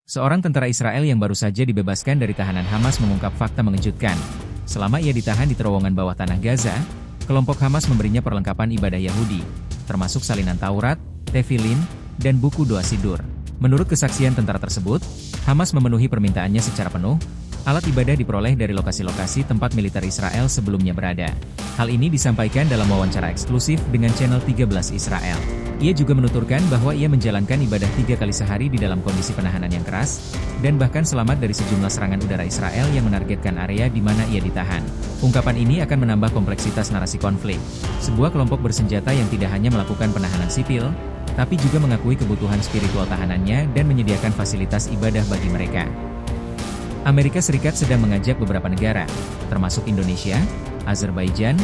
Seorang tentara Israel yang baru saja dibebaskan dari tahanan Hamas mengungkap fakta mengejutkan. Selama ia ditahan di terowongan bawah tanah Gaza, kelompok Hamas memberinya perlengkapan ibadah Yahudi, termasuk salinan Taurat, tefilin, dan buku doa sidur. Menurut kesaksian tentara tersebut, Hamas memenuhi permintaannya secara penuh. Alat ibadah diperoleh dari lokasi-lokasi tempat militer Israel sebelumnya berada. Hal ini disampaikan dalam wawancara eksklusif dengan channel 13 Israel. Ia juga menuturkan bahwa ia menjalankan ibadah 3 kali sehari di dalam kondisi penahanan yang keras, dan bahkan selamat dari sejumlah serangan udara Israel yang menargetkan area di mana ia ditahan. Ungkapan ini akan menambah kompleksitas narasi konflik. Sebuah kelompok bersenjata yang tidak hanya melakukan penahanan sipil, tapi juga mengakui kebutuhan spiritual tahanannya dan menyediakan fasilitas ibadah bagi mereka. Amerika Serikat sedang mengajak beberapa negara, termasuk Indonesia, Azerbaijan,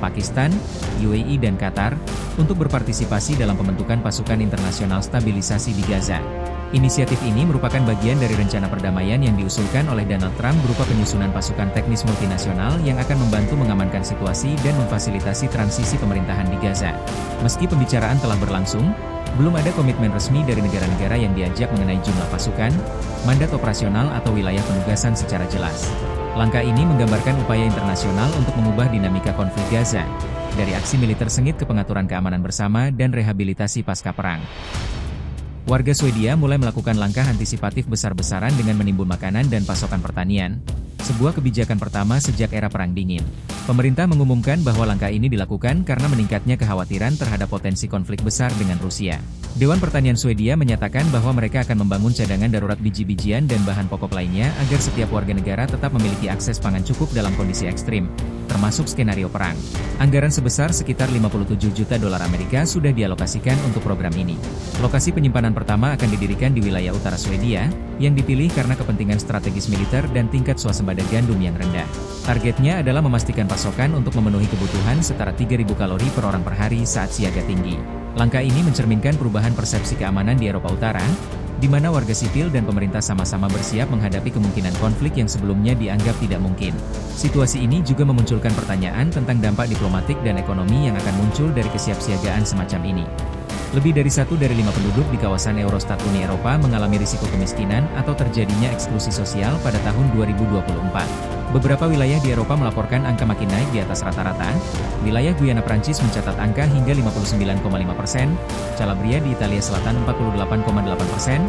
Pakistan, UAE dan Qatar, untuk berpartisipasi dalam pembentukan pasukan internasional stabilisasi di Gaza. Inisiatif ini merupakan bagian dari rencana perdamaian yang diusulkan oleh Donald Trump berupa penyusunan pasukan teknis multinasional yang akan membantu mengamankan situasi dan memfasilitasi transisi pemerintahan di Gaza. Meski pembicaraan telah berlangsung, belum ada komitmen resmi dari negara-negara yang diajak mengenai jumlah pasukan, mandat operasional atau wilayah penugasan secara jelas. Langkah ini menggambarkan upaya internasional untuk mengubah dinamika konflik Gaza, dari aksi militer sengit ke pengaturan keamanan bersama dan rehabilitasi pasca perang. Warga Swedia mulai melakukan langkah antisipatif besar-besaran dengan menimbun makanan dan pasokan pertanian, sebuah kebijakan pertama sejak era Perang Dingin. Pemerintah mengumumkan bahwa langkah ini dilakukan karena meningkatnya kekhawatiran terhadap potensi konflik besar dengan Rusia. Dewan Pertanian Swedia menyatakan bahwa mereka akan membangun cadangan darurat biji-bijian dan bahan pokok lainnya agar setiap warga negara tetap memiliki akses pangan cukup dalam kondisi ekstrim, termasuk skenario perang. Anggaran sebesar sekitar 57 juta dolar Amerika sudah dialokasikan untuk program ini. Lokasi penyimpanan pertama akan didirikan di wilayah utara Swedia, yang dipilih karena kepentingan strategis militer dan tingkat swasembada gandum yang rendah. Targetnya adalah memastikan pasokan untuk memenuhi kebutuhan setara 3.000 kalori per orang per hari saat siaga tinggi. Langkah ini mencerminkan perubahan persepsi keamanan di Eropa Utara, di mana warga sipil dan pemerintah sama-sama bersiap menghadapi kemungkinan konflik yang sebelumnya dianggap tidak mungkin. Situasi ini juga memunculkan pertanyaan tentang dampak diplomatik dan ekonomi yang akan muncul dari kesiapsiagaan semacam ini. Lebih dari 1 dari 5 penduduk di kawasan Eurostat Uni Eropa mengalami risiko kemiskinan atau terjadinya eksklusi sosial pada tahun 2024. Beberapa wilayah di Eropa melaporkan angka makin naik di atas rata-rata. Wilayah Guyana Prancis mencatat angka hingga 59,5%, Calabria di Italia Selatan 48,8%,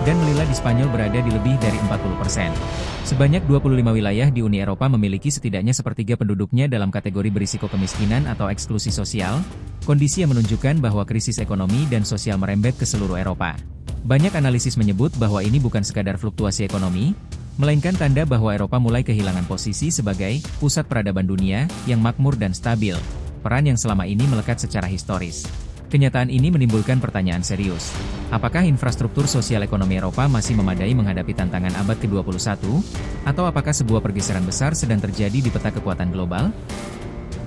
dan Melilla di Spanyol berada di lebih dari 40%. Sebanyak 25 wilayah di Uni Eropa memiliki setidaknya sepertiga penduduknya dalam kategori berisiko kemiskinan atau eksklusi sosial, kondisi yang menunjukkan bahwa krisis ekonomi dan sosial merembet ke seluruh Eropa. Banyak analisis menyebut bahwa ini bukan sekadar fluktuasi ekonomi, melainkan tanda bahwa Eropa mulai kehilangan posisi sebagai pusat peradaban dunia yang makmur dan stabil, peran yang selama ini melekat secara historis. Kenyataan ini menimbulkan pertanyaan serius. Apakah infrastruktur sosial ekonomi Eropa masih memadai menghadapi tantangan abad ke-21? Atau apakah sebuah pergeseran besar sedang terjadi di peta kekuatan global?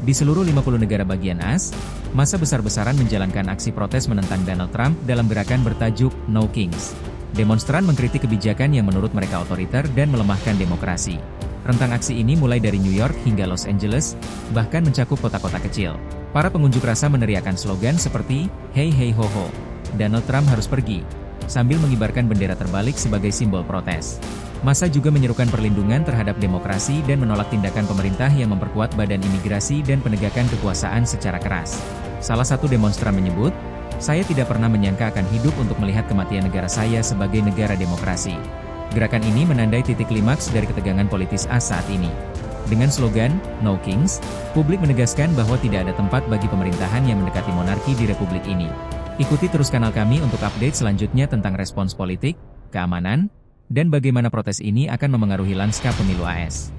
Di seluruh 50 negara bagian AS, massa besar-besaran menjalankan aksi protes menentang Donald Trump dalam gerakan bertajuk No Kings. Demonstran mengkritik kebijakan yang menurut mereka otoriter dan melemahkan demokrasi. Rentang aksi ini mulai dari New York hingga Los Angeles, bahkan mencakup kota-kota kecil. Para pengunjuk rasa meneriakkan slogan seperti, "Hey hey ho ho, Donald Trump harus pergi," sambil mengibarkan bendera terbalik sebagai simbol protes. Massa juga menyerukan perlindungan terhadap demokrasi dan menolak tindakan pemerintah yang memperkuat badan imigrasi dan penegakan kekuasaan secara keras. Salah satu demonstran menyebut, "Saya tidak pernah menyangka akan hidup untuk melihat kematian negara saya sebagai negara demokrasi." Gerakan ini menandai titik klimaks dari ketegangan politis AS saat ini. Dengan slogan, No Kings, publik menegaskan bahwa tidak ada tempat bagi pemerintahan yang mendekati monarki di republik ini. Ikuti terus kanal kami untuk update selanjutnya tentang respons politik, keamanan, dan bagaimana protes ini akan memengaruhi lanskap pemilu AS.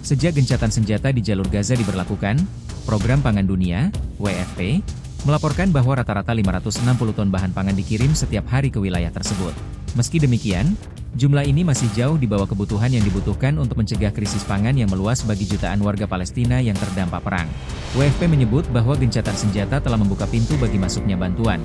Sejak gencatan senjata di jalur Gaza diberlakukan, Program Pangan Dunia, WFP, melaporkan bahwa rata-rata 560 ton bahan pangan dikirim setiap hari ke wilayah tersebut. Meski demikian, jumlah ini masih jauh di bawah kebutuhan yang dibutuhkan untuk mencegah krisis pangan yang meluas bagi jutaan warga Palestina yang terdampak perang. WFP menyebut bahwa gencatan senjata telah membuka pintu bagi masuknya bantuan.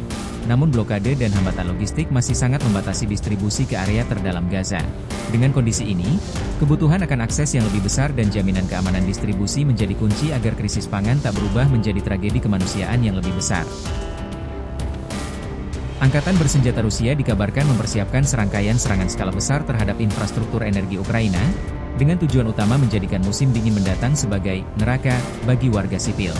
Namun blokade dan hambatan logistik masih sangat membatasi distribusi ke area terdalam Gaza. Dengan kondisi ini, kebutuhan akan akses yang lebih besar dan jaminan keamanan distribusi menjadi kunci agar krisis pangan tak berubah menjadi tragedi kemanusiaan yang lebih besar. Angkatan bersenjata Rusia dikabarkan mempersiapkan serangkaian serangan skala besar terhadap infrastruktur energi Ukraina, dengan tujuan utama menjadikan musim dingin mendatang sebagai neraka bagi warga sipil.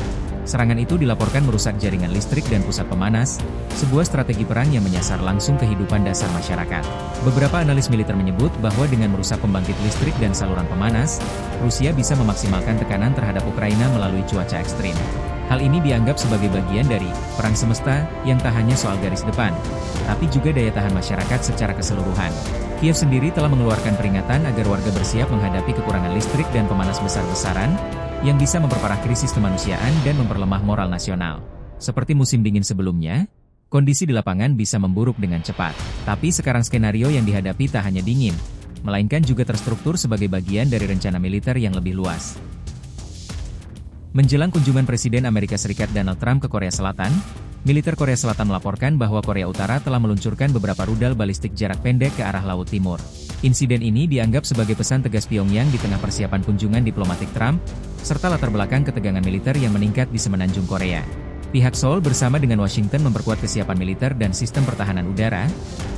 Serangan itu dilaporkan merusak jaringan listrik dan pusat pemanas, sebuah strategi perang yang menyasar langsung kehidupan dasar masyarakat. Beberapa analis militer menyebut bahwa dengan merusak pembangkit listrik dan saluran pemanas, Rusia bisa memaksimalkan tekanan terhadap Ukraina melalui cuaca ekstrim. Hal ini dianggap sebagai bagian dari perang semesta yang tak hanya soal garis depan, tapi juga daya tahan masyarakat secara keseluruhan. Kiev sendiri telah mengeluarkan peringatan agar warga bersiap menghadapi kekurangan listrik dan pemanas besar-besaran, yang bisa memperparah krisis kemanusiaan dan memperlemah moral nasional. Seperti musim dingin sebelumnya, kondisi di lapangan bisa memburuk dengan cepat. Tapi sekarang skenario yang dihadapi tak hanya dingin, melainkan juga terstruktur sebagai bagian dari rencana militer yang lebih luas. Menjelang kunjungan Presiden Amerika Serikat Donald Trump ke Korea Selatan, militer Korea Selatan melaporkan bahwa Korea Utara telah meluncurkan beberapa rudal balistik jarak pendek ke arah Laut Timur. Insiden ini dianggap sebagai pesan tegas Pyongyang di tengah persiapan kunjungan diplomatik Trump, serta latar belakang ketegangan militer yang meningkat di semenanjung Korea. Pihak Seoul bersama dengan Washington memperkuat kesiapan militer dan sistem pertahanan udara,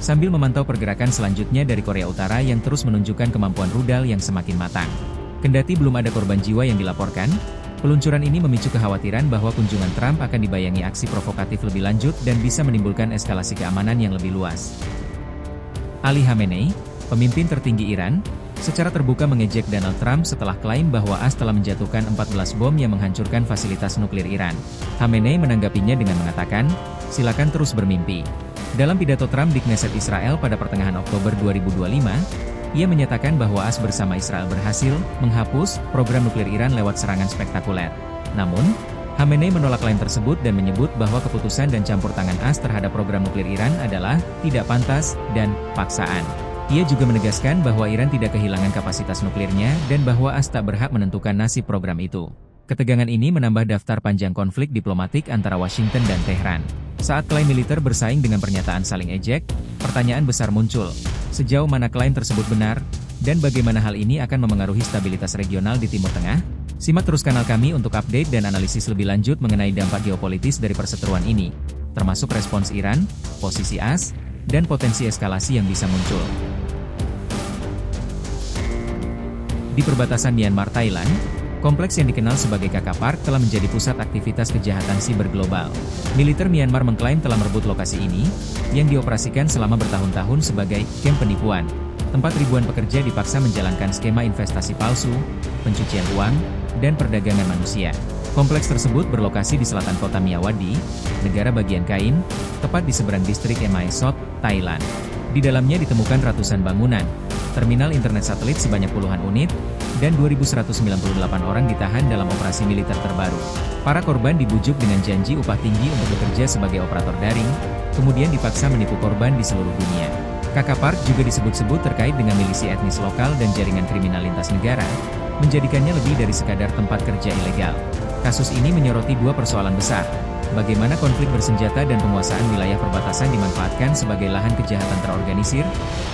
sambil memantau pergerakan selanjutnya dari Korea Utara yang terus menunjukkan kemampuan rudal yang semakin matang. Kendati belum ada korban jiwa yang dilaporkan, peluncuran ini memicu kekhawatiran bahwa kunjungan Trump akan dibayangi aksi provokatif lebih lanjut dan bisa menimbulkan eskalasi keamanan yang lebih luas. Ali Khamenei, pemimpin tertinggi Iran, secara terbuka mengejek Donald Trump setelah klaim bahwa AS telah menjatuhkan 14 bom yang menghancurkan fasilitas nuklir Iran. Khamenei menanggapinya dengan mengatakan, "Silakan terus bermimpi." Dalam pidato Trump di Knesset Israel pada pertengahan Oktober 2025, ia menyatakan bahwa AS bersama Israel berhasil menghapus program nuklir Iran lewat serangan spektakuler. Namun, Khamenei menolak klaim tersebut dan menyebut bahwa keputusan dan campur tangan AS terhadap program nuklir Iran adalah tidak pantas dan paksaan. Ia juga menegaskan bahwa Iran tidak kehilangan kapasitas nuklirnya dan bahwa AS tak berhak menentukan nasib program itu. Ketegangan ini menambah daftar panjang konflik diplomatik antara Washington dan Tehran. Saat klaim militer bersaing dengan pernyataan saling ejek, pertanyaan besar muncul. Sejauh mana klaim tersebut benar, dan bagaimana hal ini akan memengaruhi stabilitas regional di Timur Tengah? Simak terus kanal kami untuk update dan analisis lebih lanjut mengenai dampak geopolitis dari perseteruan ini, termasuk respons Iran, posisi AS, dan potensi eskalasi yang bisa muncul. Di perbatasan Myanmar-Thailand, kompleks yang dikenal sebagai Kakak Park telah menjadi pusat aktivitas kejahatan siber global. Militer Myanmar mengklaim telah merebut lokasi ini, yang dioperasikan selama bertahun-tahun sebagai kamp penipuan, tempat ribuan pekerja dipaksa menjalankan skema investasi palsu, pencucian uang, dan perdagangan manusia. Kompleks tersebut berlokasi di selatan kota Myawaddy, negara bagian Kain, tepat di seberang distrik Mae Sot, Thailand. Di dalamnya ditemukan ratusan bangunan, terminal internet satelit sebanyak puluhan unit, dan 2.198 orang ditahan dalam operasi militer terbaru. Para korban dibujuk dengan janji upah tinggi untuk bekerja sebagai operator daring, kemudian dipaksa menipu korban di seluruh dunia. Kakak Park juga disebut-sebut terkait dengan milisi etnis lokal dan jaringan kriminal lintas negara, menjadikannya lebih dari sekadar tempat kerja ilegal. Kasus ini menyoroti dua persoalan besar. Bagaimana konflik bersenjata dan penguasaan wilayah perbatasan dimanfaatkan sebagai lahan kejahatan terorganisir,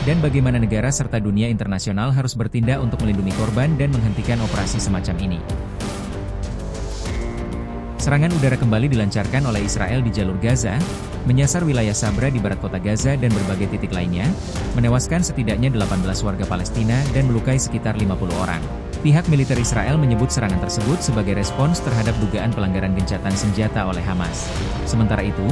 dan bagaimana negara serta dunia internasional harus bertindak untuk melindungi korban dan menghentikan operasi semacam ini. Serangan udara kembali dilancarkan oleh Israel di jalur Gaza, menyasar wilayah Sabra di barat kota Gaza dan berbagai titik lainnya, menewaskan setidaknya 18 warga Palestina dan melukai sekitar 50 orang. Pihak militer Israel menyebut serangan tersebut sebagai respons terhadap dugaan pelanggaran gencatan senjata oleh Hamas. Sementara itu,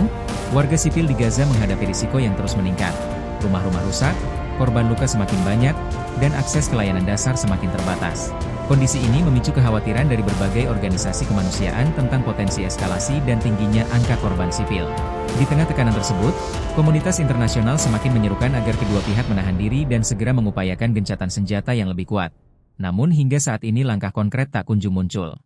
warga sipil di Gaza menghadapi risiko yang terus meningkat. Rumah-rumah rusak, korban luka semakin banyak, dan akses ke layanan dasar semakin terbatas. Kondisi ini memicu kekhawatiran dari berbagai organisasi kemanusiaan tentang potensi eskalasi dan tingginya angka korban sipil. Di tengah tekanan tersebut, komunitas internasional semakin menyerukan agar kedua pihak menahan diri dan segera mengupayakan gencatan senjata yang lebih kuat. Namun hingga saat ini langkah konkret tak kunjung muncul.